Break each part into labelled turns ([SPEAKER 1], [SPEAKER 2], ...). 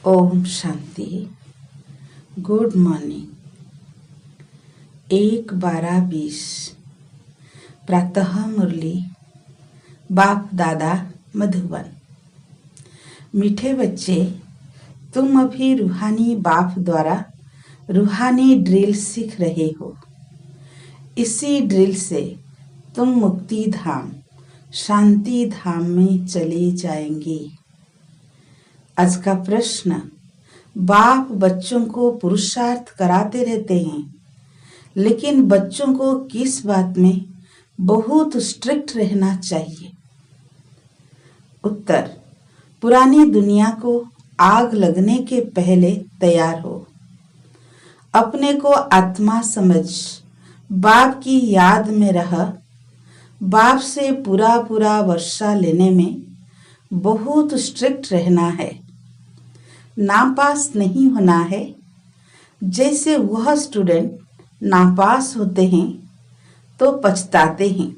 [SPEAKER 1] Om Shanti. Good morning. 1-12-20 प्रातः मुरली बाप दादा मधुबन। मीठे बच्चे, तुम अभी रूहानी बाप द्वारा रूहानी ड्रिल सीख रहे हो। इसी ड्रिल से तुम मुक्ति धाम शांति धाम में चले जाएंगे। आज का प्रश्न, बाप बच्चों को पुरुषार्थ कराते रहते हैं, लेकिन बच्चों को किस बात में बहुत स्ट्रिक्ट रहना चाहिए? उत्तर, पुरानी दुनिया को आग लगने के पहले तैयार हो। अपने को आत्मा समझ बाप की याद में रह। बाप से पूरा वर्षा लेने में बहुत स्ट्रिक्ट रहना है। नापास नहीं होना है। जैसे वह स्टूडेंट नापास होते हैं तो पछताते हैं,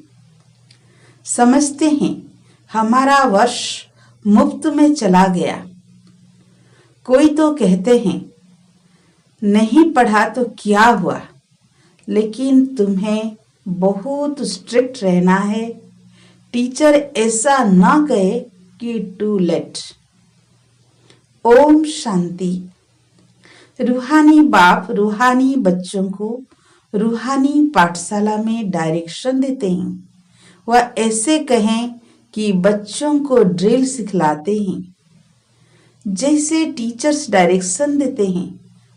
[SPEAKER 1] समझते हैं हमारा वर्ष मुफ्त में चला गया। कोई तो कहते हैं नहीं पढ़ा तो क्या हुआ, लेकिन तुम्हें बहुत स्ट्रिक्ट रहना है। टीचर ऐसा ना कहे कि टू लेट। ओम शांति। रूहानी बाप रूहानी बच्चों को रूहानी पाठशाला में डायरेक्शन देते हैं। वह ऐसे कहें कि बच्चों को ड्रिल सिखलाते हैं। जैसे टीचर्स डायरेक्शन देते हैं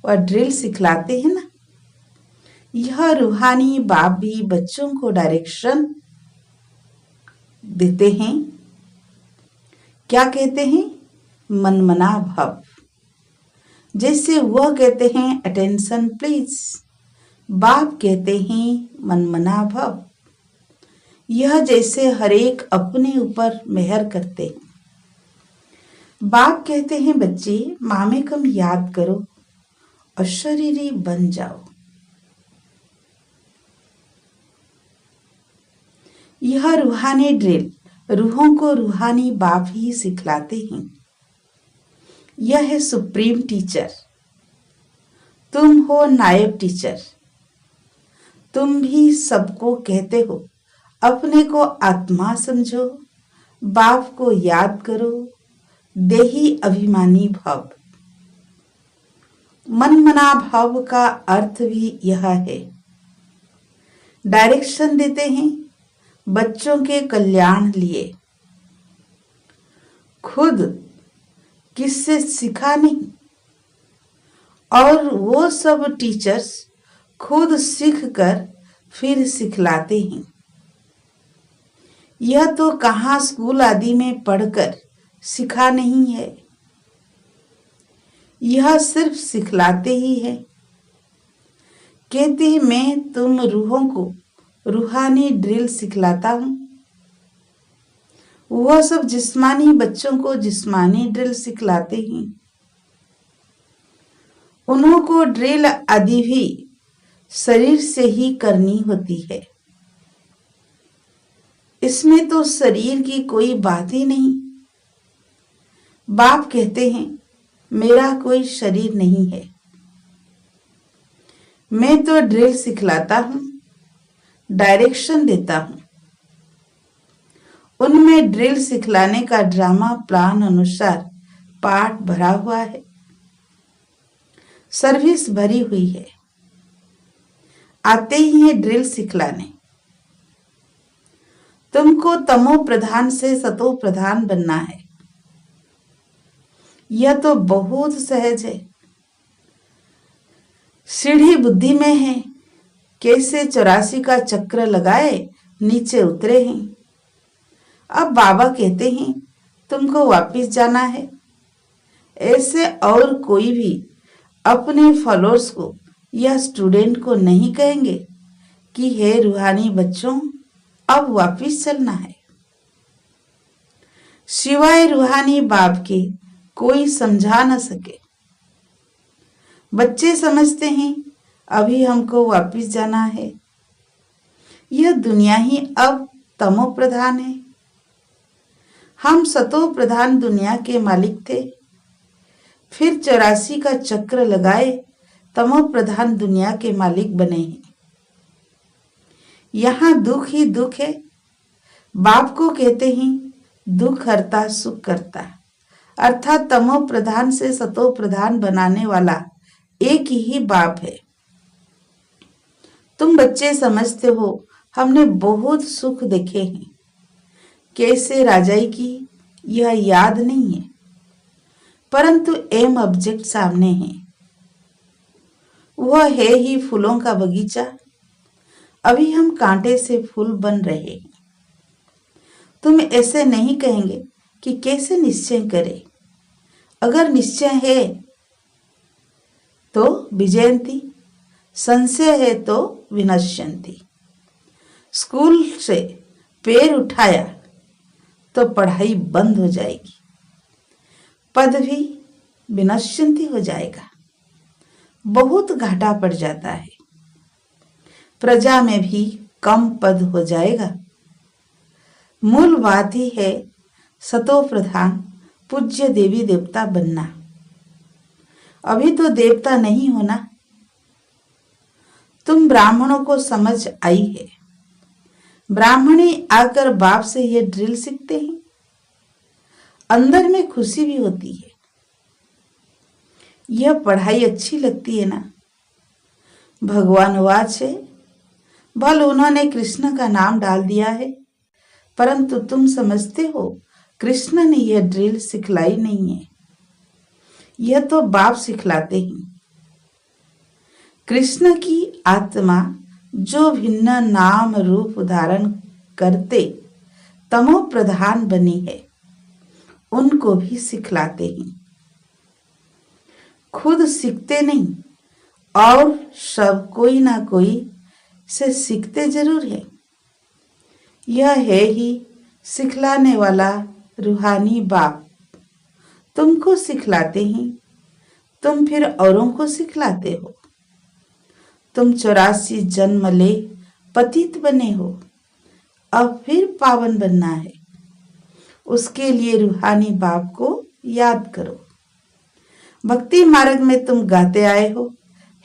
[SPEAKER 1] वह ड्रिल सिखलाते हैं ना। यह रूहानी बाप भी बच्चों को डायरेक्शन देते हैं। क्या कहते हैं? मनमना भव। जैसे वह कहते हैं अटेंशन प्लीज, बाप कहते हैं मनमना भव। यह जैसे हर एक अपने ऊपर मेहर करते हैं। बाप कहते हैं बच्चे मामे कम याद करो, अशरीरी बन जाओ। यह रूहानी ड्रिल रूहों को रूहानी बाप ही सिखलाते हैं। यह है सुप्रीम टीचर। तुम हो नायब टीचर। तुम भी सबको कहते हो अपने को आत्मा समझो, बाप को याद करो, देही अभिमानी भव। मनमना भव का अर्थ भी यह है। डायरेक्शन देते हैं बच्चों के कल्याण लिए। खुद किससे सीखा नहीं, और वो सब टीचर्स खुद सीख कर फिर सिखलाते हैं। यह तो कहाँ स्कूल आदि में पढ़कर सिखा नहीं है, यह सिर्फ सिखलाते ही है। कहते हैं मैं तुम रूहों को रूहानी ड्रिल सिखलाता हूं। वह सब जिस्मानी बच्चों को जिस्मानी ड्रिल सिखलाते हैं। उन्हों को ड्रिल आदि भी शरीर से ही करनी होती है। इसमें तो शरीर की कोई बात ही नहीं। बाप कहते हैं मेरा कोई शरीर नहीं है। मैं तो ड्रिल सिखलाता हूं, डायरेक्शन देता हूं। उनमें ड्रिल सिखलाने का ड्रामा प्लान अनुसार पाठ भरा हुआ है, सर्विस भरी हुई है। आते ही है ड्रिल सिखलाने। तुमको तमो प्रधान से सतो प्रधान बनना है। यह तो बहुत सहज है। सीढ़ी बुद्धि में है। कैसे 84 का चक्र लगाए नीचे उतरे हैं। अब बाबा कहते हैं तुमको वापस जाना है। ऐसे और कोई भी अपने फॉलोअर्स को या स्टूडेंट को नहीं कहेंगे कि हे रूहानी बच्चों अब वापस चलना है। सिवाय रूहानी बाप के कोई समझा न सके। बच्चे समझते हैं अभी हमको वापस जाना है। यह दुनिया ही अब तमो प्रधान है। हम सतो प्रधान दुनिया के मालिक थे। फिर 84 का चक्र लगाए तमो प्रधान दुनिया के मालिक बने हैं। यहाँ दुख ही दुख है। बाप को कहते हैं दुख हरता सुख करता, अर्थात तमो प्रधान से सतो प्रधान बनाने वाला एक ही बाप है। तुम बच्चे समझते हो हमने बहुत सुख देखे हैं, कैसे राजाई की यह याद नहीं है, परंतु एम ऑब्जेक्ट सामने है। वह है ही फूलों का बगीचा। अभी हम कांटे से फूल बन रहे हैं। तुम ऐसे नहीं कहेंगे कि कैसे निश्चय करें। अगर निश्चय है तो विजयंती, संशय है तो विनश्यंती। स्कूल से पैर उठाया तो पढ़ाई बंद हो जाएगी, पद भी विनश्यंती हो जाएगा, बहुत घाटा पड़ जाता है। प्रजा में भी कम पद हो जाएगा। मूल बात ही है सतो प्रधान पूज्य देवी देवता बनना। अभी तो देवता नहीं होना। तुम ब्राह्मणों को समझ आई है। ब्राह्मणी आकर बाप से ये ड्रिल सीखते हैं। अंदर में खुशी भी होती है। यह पढ़ाई अच्छी लगती है ना। भगवान वाच है, भल उन्होंने कृष्ण का नाम डाल दिया है, परंतु तुम समझते हो कृष्ण ने यह ड्रिल सिखलाई नहीं है। यह तो बाप सिखलाते हैं। कृष्ण की आत्मा जो भिन्न नाम रूप धारण करते तमो प्रधान बनी है, उनको भी सिखलाते हैं। खुद सीखते नहीं और सब कोई ना कोई से सीखते जरूर है। यह है ही सिखलाने वाला रूहानी बाप। तुमको सिखलाते हैं, तुम फिर औरों को सिखलाते हो। तुम 84 जन्म ले पतित बने हो, अब फिर पावन बनना है। उसके लिए रूहानी बाप को याद करो। भक्ति मार्ग में तुम गाते आए हो,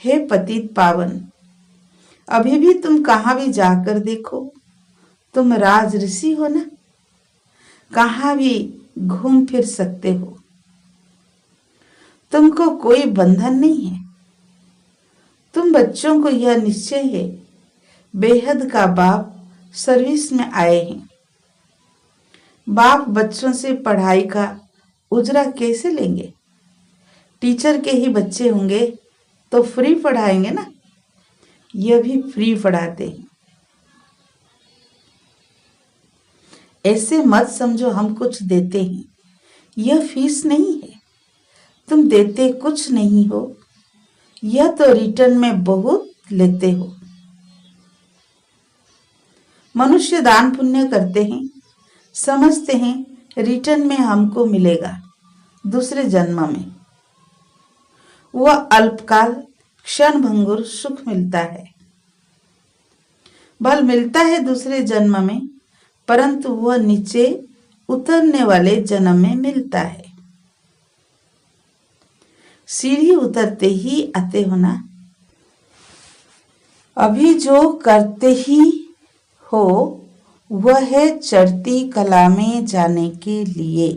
[SPEAKER 1] हे पतित पावन। अभी भी तुम कहाँ भी जाकर देखो, तुम राज ऋषि हो ना, कहाँ भी घूम फिर सकते हो। तुमको कोई बंधन नहीं है। तुम बच्चों को यह निश्चय है, बेहद का बाप सर्विस में आए हैं। बाप बच्चों से पढ़ाई का उजरा कैसे लेंगे? टीचर के ही बच्चे होंगे तो फ्री पढ़ाएंगे ना। यह भी फ्री पढ़ाते हैं। ऐसे मत समझो हम कुछ देते हैं। यह फीस नहीं है। तुम देते कुछ नहीं हो, यह तो रिटर्न में बहुत लेते हो। मनुष्य दान पुण्य करते हैं, समझते हैं रिटर्न में हमको मिलेगा दूसरे जन्म में। वह अल्पकाल क्षण भंगुर सुख मिलता है, बल मिलता है दूसरे जन्म में, परंतु वह नीचे उतरने वाले जन्म में मिलता है। सीढ़ी उतरते ही आते हो ना। अभी जो करते ही हो वह है चढ़ती कला में जाने के लिए।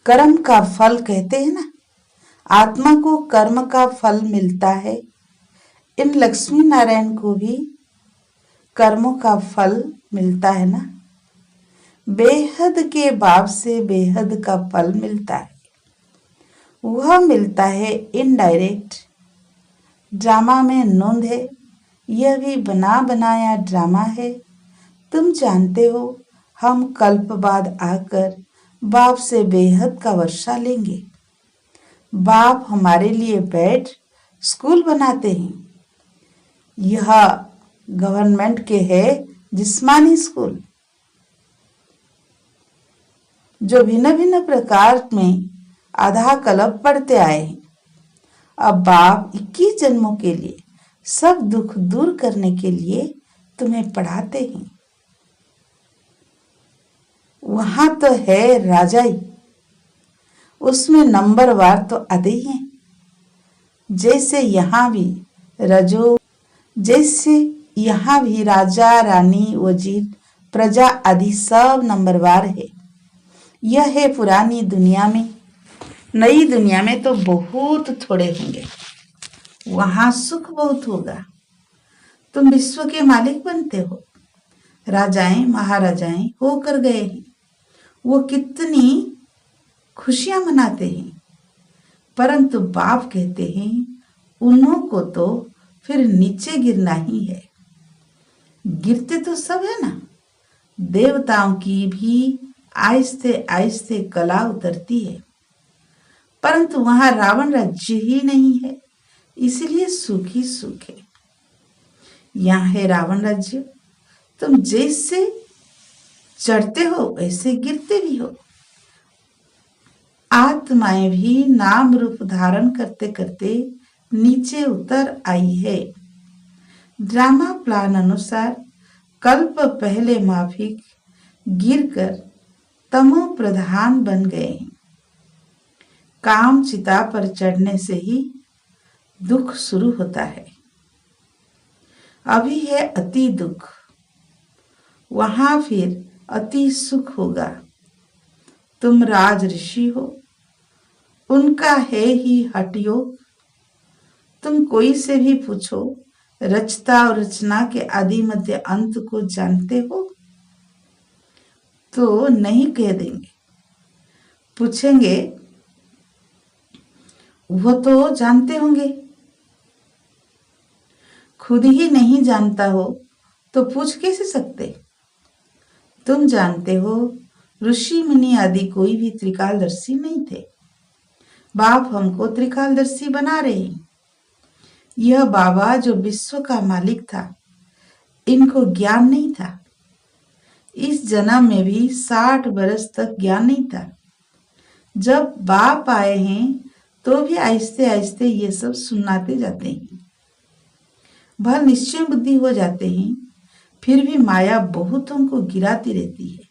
[SPEAKER 1] कर्म का फल कहते हैं ना, आत्मा को कर्म का फल मिलता है। इन लक्ष्मी नारायण को भी कर्मों का फल मिलता है ना। बेहद के बाप से बेहद का फल मिलता है। वह मिलता है इनडायरेक्ट। ड्रामा में नोंद है, यह भी बना बनाया ड्रामा है। तुम जानते हो हम कल्प बाद आकर बाप से बेहद का वर्षा लेंगे। बाप हमारे लिए बेड स्कूल बनाते हैं। यह गवर्नमेंट के है जिस्मानी स्कूल, जो भिन्न भिन्न प्रकार में आधा कल्प पढ़ते आए हैं। अब बाप 21 जन्मों के लिए सब दुख दूर करने के लिए तुम्हें पढ़ाते हैं। वहां तो है राजाई। उसमें नंबरवार तो आते ही हैं। जैसे यहाँ भी राजा रानी वजीर प्रजा आदि सब नंबरवार है। यह है पुरानी दुनिया में। नई दुनिया में तो बहुत थोड़े होंगे। वहां सुख बहुत होगा। तुम विश्व के मालिक बनते हो। राजाएं महाराजाएं होकर गए हैं। वो कितनी खुशियां मनाते हैं। परंतु बाप कहते हैं उन्हों को तो फिर नीचे गिरना ही है। गिरते तो सब है ना। देवताओं की भी आहिस्ते आहिस्ते कला उतरती है। परंतु वहां रावण राज्य ही नहीं है, इसलिए सुख ही सुख है। यहाँ है रावण राज्य। तुम जैसे चढ़ते हो वैसे गिरते भी हो। आत्माएं भी नाम रूप धारण करते करते नीचे उतर आई है। ड्रामा प्लान अनुसार कल्प पहले माफिक गिरकर तमो प्रधान बन गए हैं। काम चिता पर चढ़ने से ही दुख शुरू होता है। अभी है अति दुख, वहां फिर अति सुख होगा। तुम राज ऋषि हो, उनका है ही हठ योग। तुम कोई से भी पूछो, रचता और रचना के आदि मध्य अंत को जानते हो? तो नहीं कह देंगे। पूछेंगे वो तो जानते होंगे। खुद ही नहीं जानता हो तो पूछ कैसे सकते? तुम जानते हो ऋषि मुनि आदि कोई भी त्रिकालदर्शी नहीं थे। बाप हमको त्रिकालदर्शी बना रहे हैं। यह बाबा जो विश्व का मालिक था, इनको ज्ञान नहीं था। इस जन्म में भी 60 बरस तक ज्ञान नहीं था। जब बाप आए हैं तो भी आहिस्ते आहिस्ते ये सब सुनाते जाते हैं। भल निश्चय बुद्धि हो जाते हैं, फिर भी माया बहुतों को गिराती रहती है।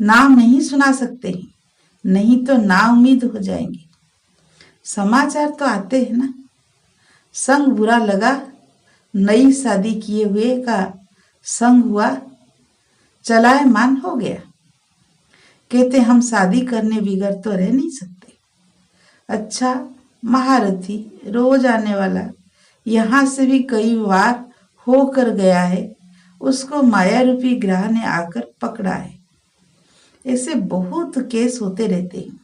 [SPEAKER 1] नाम नहीं सुना सकते हैं, नहीं तो ना उम्मीद हो जाएंगे। समाचार तो आते हैं ना। संग बुरा लगा, नई शादी किए हुए का संग हुआ, चलायमान हो गया। कहते हम शादी करने बिगड़ तो रह नहीं सकते। अच्छा महारथी रोज आने वाला यहाँ से भी कई बार होकर गया है, उसको माया रूपी ग्रह ने आकर पकड़ा है। ऐसे बहुत केस होते रहते हैं।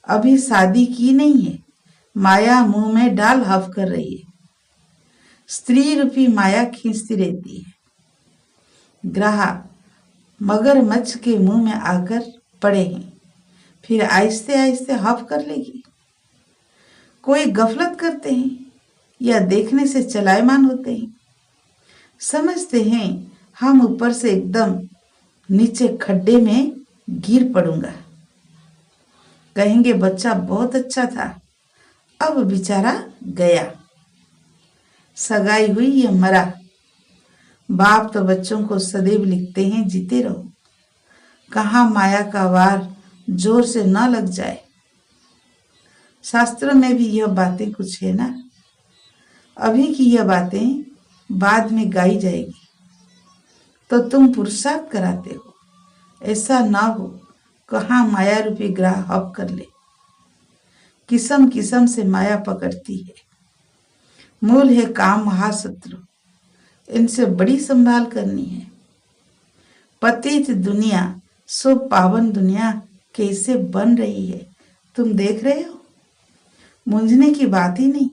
[SPEAKER 1] अभी शादी की नहीं है, माया मुंह में डाल हफ कर रही है। स्त्री रूपी माया खींचती रहती है। ग्रह मगरमच्छ के मुंह में आकर पड़े हैं, फिर आहिस्ते आहिस्ते हफ कर लेगी। कोई गफलत करते हैं या देखने से चलायमान होते हैं, समझते हैं हम ऊपर से एकदम नीचे खड्डे में गिर पड़ूंगा। कहेंगे बच्चा बहुत अच्छा था, अब बेचारा गया। सगाई हुई ये मरा। बाप तो बच्चों को सदैव लिखते हैं जीते रहो, कहाँ माया का वार जोर से न लग जाए। शास्त्रों में भी यह बातें कुछ है ना। अभी की यह बातें बाद में गाई जाएगी तो तुम पुरुषार्थ कराते हो। ऐसा ना हो कहाँ माया रूपी ग्रह हप कर ले। किस्म किस्म से माया पकड़ती है। मूल है काम महाशत्रु, इनसे बड़ी संभाल करनी है। पतित दुनिया सो पावन दुनिया कैसे बन रही है तुम देख रहे हो। मूंझने की बात ही नहीं,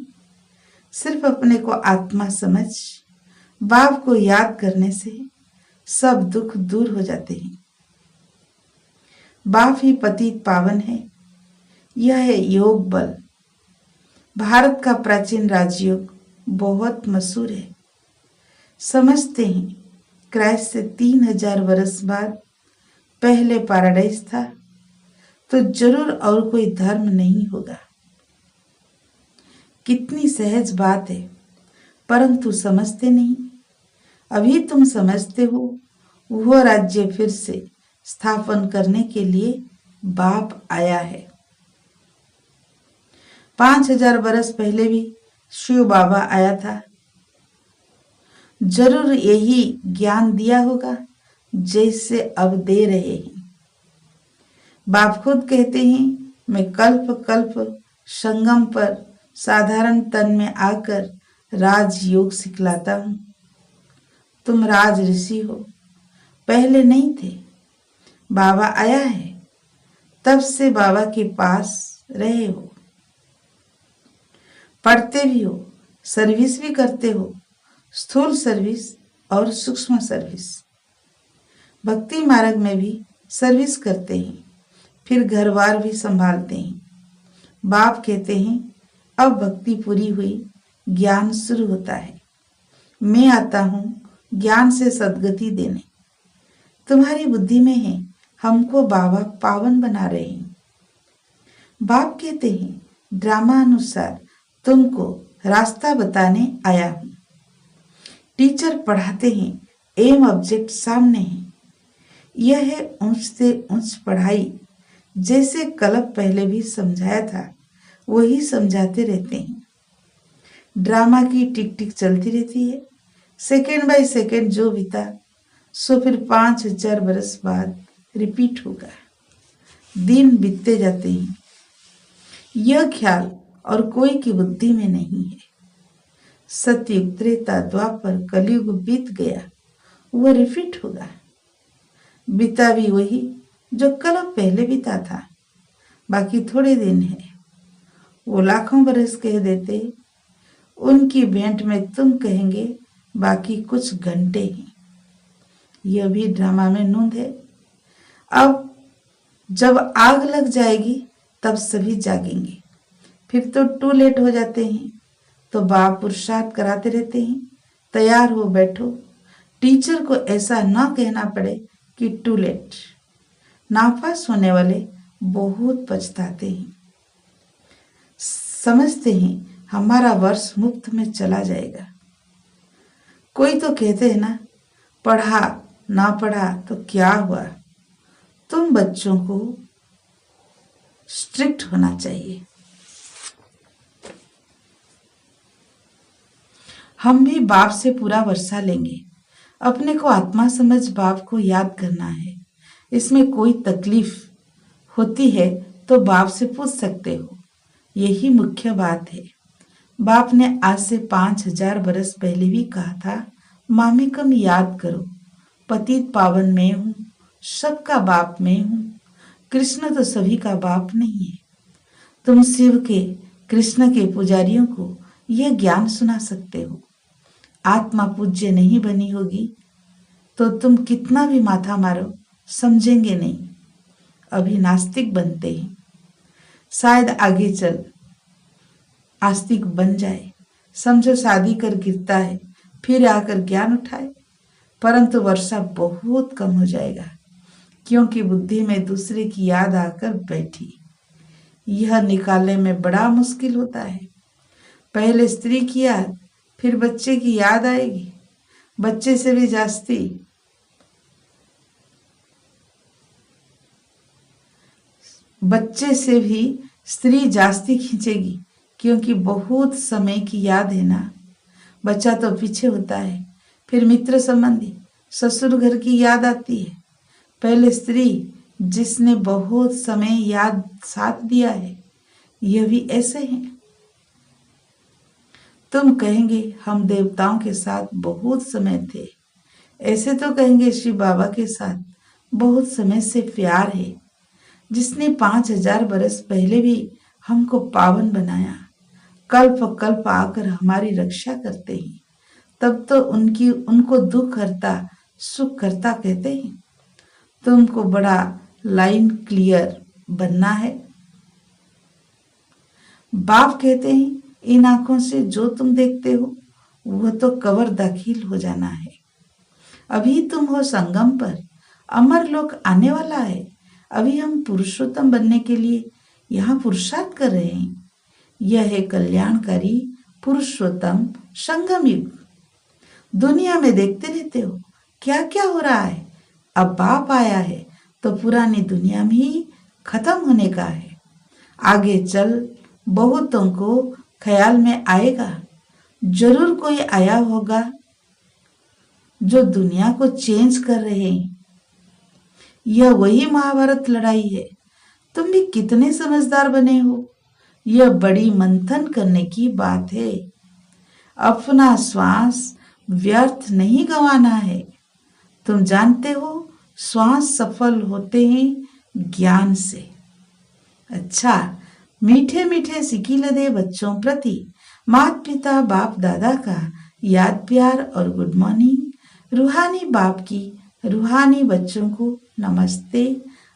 [SPEAKER 1] सिर्फ अपने को आत्मा समझ बाप को याद करने से सब दुख दूर हो जाते हैं। बाप ही पतित पावन है। यह है योग बल। भारत का प्राचीन राजयोग बहुत मशहूर है। समझते हैं क्राइस्ट से 3000 वर्ष बाद पहले पैराडाइज था, तो जरूर और कोई धर्म नहीं होगा। कितनी सहज बात है, परंतु समझते नहीं। अभी तुम समझते हो, वह राज्य फिर से स्थापन करने के लिए बाप आया है। 5000 बरस पहले भी शिव बाबा आया था। जरूर यही ज्ञान दिया होगा जैसे अब दे रहे हैं। बाप खुद कहते हैं, मैं कल्प कल्प संगम पर साधारण तन में आकर राजयोग सिखलाता हूँ। तुम राज ऋषि हो, पहले नहीं थे। बाबा आया है, तब से बाबा के पास रहे हो। पढ़ते भी हो, सर्विस भी करते हो, स्थूल सर्विस और सूक्ष्म सर्विस। भक्ति मार्ग में भी सर्विस करते हैं, फिर घर बार भी संभालते हैं। बाप कहते हैं, अब भक्ति पूरी हुई, ज्ञान शुरू होता है। मैं आता हूँ ज्ञान से सद्गति देने। तुम्हारी बुद्धि में है, हमको बाबा पावन बना रहे हैं। बाप कहते हैं, ड्रामा अनुसार तुमको रास्ता बताने आया हूँ। टीचर पढ़ाते हैं, एम ऑब्जेक्ट सामने है। यह है ऊंच से ऊंच पढ़ाई। जैसे कल्प पहले भी समझाया था, वही समझाते रहते हैं। ड्रामा की टिक टिक चलती रहती है। सेकेंड बाय सेकेंड जो बीता सो फिर 5000 बरस बाद रिपीट होगा। दिन बीतते जाते हैं। यह ख्याल और कोई की बुद्धि में नहीं है। सतयुग, त्रेता, द्वापर, कलयुग बीत गया, वह रिपीट होगा। बीता भी वही जो कल पहले बीता था। बाकी थोड़े दिन है। वो लाखों बरस कह देते, उनकी भेंट में तुम कहेंगे बाकी कुछ घंटे हैं। यह भी ड्रामा में नूंद है। अब जब आग लग जाएगी तब सभी जागेंगे। फिर तो टू लेट हो जाते हैं। तो बाप पुरुषार्थ कराते रहते हैं, तैयार हो बैठो। टीचर को ऐसा ना कहना पड़े कि टू लेट। नापास होने वाले बहुत पछताते हैं, समझते हैं हमारा वर्ष मुफ्त में चला जाएगा। कोई तो कहते हैं ना, पढ़ा ना पढ़ा तो क्या हुआ। तुम बच्चों को स्ट्रिक्ट होना चाहिए। हम भी बाप से पूरा वर्षा लेंगे। अपने को आत्मा समझ बाप को याद करना है। इसमें कोई तकलीफ होती है तो बाप से पूछ सकते हो। यही मुख्य बात है। बाप ने आज से 5000 बरस पहले भी कहा था, मामेकम याद करो, पतित पावन मैं हूँ, सबका बाप मैं हूँ। कृष्ण तो सभी का बाप नहीं है। तुम शिव के, कृष्ण के पुजारियों को यह ज्ञान सुना सकते हो। आत्मा पूज्य नहीं बनी होगी तो तुम कितना भी माथा मारो समझेंगे नहीं। अभी नास्तिक बनते हैं, शायद आगे चल आस्तिक बन जाए। समझो शादी कर गिरता है, फिर आकर ज्ञान उठाए, परंतु वर्षा बहुत कम हो जाएगा, क्योंकि बुद्धि में दूसरे की याद आकर बैठी। यह निकालने में बड़ा मुश्किल होता है। पहले स्त्री की याद, फिर बच्चे की याद आएगी। बच्चे से भी जास्ती बच्चे से भी स्त्री जास्ती खींचेगी, क्योंकि बहुत समय की याद है ना। बच्चा तो पीछे होता है, फिर मित्र संबंधी, ससुर घर की याद आती है। पहले स्त्री जिसने बहुत समय याद साथ दिया है। यह भी ऐसे हैं। तुम कहेंगे हम देवताओं के साथ बहुत समय थे। ऐसे तो कहेंगे शिव बाबा के साथ बहुत समय से प्यार है, जिसने 5000 बरस पहले भी हमको पावन बनाया। कल्प कल्प आकर हमारी रक्षा करते हैं। तब तो उनको दुख हरता सुख करता कहते हैं। तुमको बड़ा लाइन क्लियर बनना है। बाप कहते हैं, इन आंखों से जो तुम देखते हो वह तो कबर दाखिल हो जाना है। अभी तुम हो संगम पर, अमर लोक आने वाला है। अभी हम पुरुषोत्तम बनने के लिए यहाँ पुरुषार्थ कर रहे हैं। यह है कल्याणकारी पुरुषोत्तम संगम युग। दुनिया में देखते रहते हो क्या क्या हो रहा है। अब बाप आया है तो पुरानी दुनिया में ही खत्म होने का है। आगे चल बहुतों को ख्याल में आएगा, जरूर कोई आया होगा जो दुनिया को चेंज कर रहे हैं। यह वही महाभारत लड़ाई है। तुम भी कितने समझदार बने हो। यह बड़ी मंथन करने की बात है। अपना श्वास व्यर्थ नहीं गंवाना है। तुम जानते हो श्वास सफल होते हैं ज्ञान से। अच्छा, मीठे मीठे सिकील दे बच्चों प्रति माता पिता बाप दादा का याद प्यार और गुड मॉर्निंग। रूहानी बाप की रूहानी बच्चों को नमस्ते।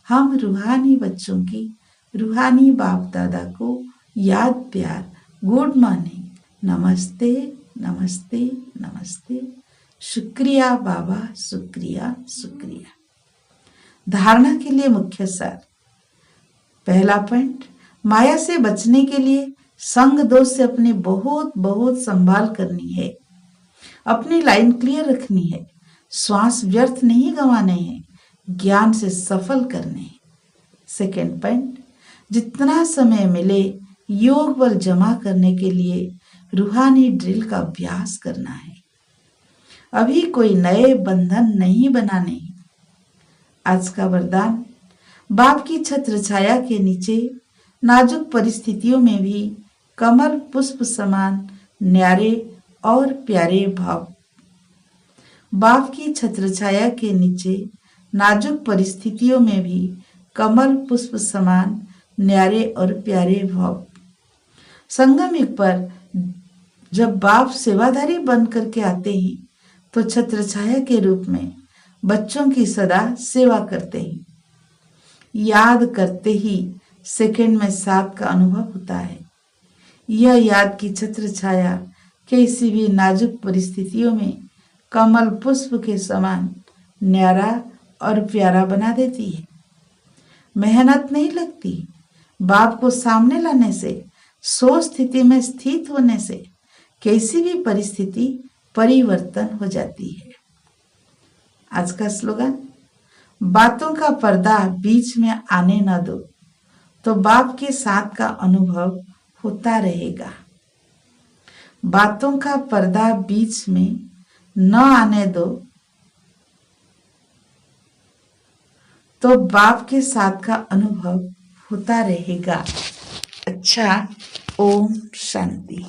[SPEAKER 1] हम रूहानी बच्चों की रूहानी बाप दादा को याद प्यार गुड मॉर्निंग, नमस्ते नमस्ते नमस्ते। शुक्रिया बाबा, शुक्रिया शुक्रिया। धारणा के लिए मुख्य सार। पहला पॉइंट, माया से बचने के लिए संग दोष से अपनी बहुत बहुत संभाल करनी है। अपनी लाइन क्लियर रखनी है। श्वास व्यर्थ नहीं गंवाने हैं, ज्ञान से सफल करने हैं। सेकेंड पॉइंट, जितना समय मिले योग बल जमा करने के लिए रूहानी ड्रिल का अभ्यास करना है। अभी कोई नए बंधन नहीं बनाने। आज का वरदान, बाप की छत्र छाया के नीचे नाजुक परिस्थितियों में भी कमल पुष्प समान न्यारे और प्यारे भाव। बाप की छत्र छाया के नीचे नाजुक परिस्थितियों में भी कमल पुष्प समान न्यारे और प्यारे भाव। संगम युग पर जब बाप सेवाधारी बन करके आते हैं तो छत्र छाया के रूप में बच्चों की सदा सेवा करते हैं। याद करते ही सेकंड में साथ का अनुभव होता है। यह याद की छत्र छाया किसी भी नाजुक परिस्थितियों में कमल पुष्प के समान न्यारा और प्यारा बना देती है। मेहनत नहीं लगती। बाप को सामने लाने से, सो स्थिति में स्थित होने से कैसी भी परिस्थिति परिवर्तन हो जाती है। आज का स्लोगन, बातों का पर्दा बीच में आने न दो तो बाप के साथ का अनुभव होता रहेगा। बातों का पर्दा बीच में न आने दो तो बाप के साथ का अनुभव होता रहेगा। अच्छा, ओम शांति।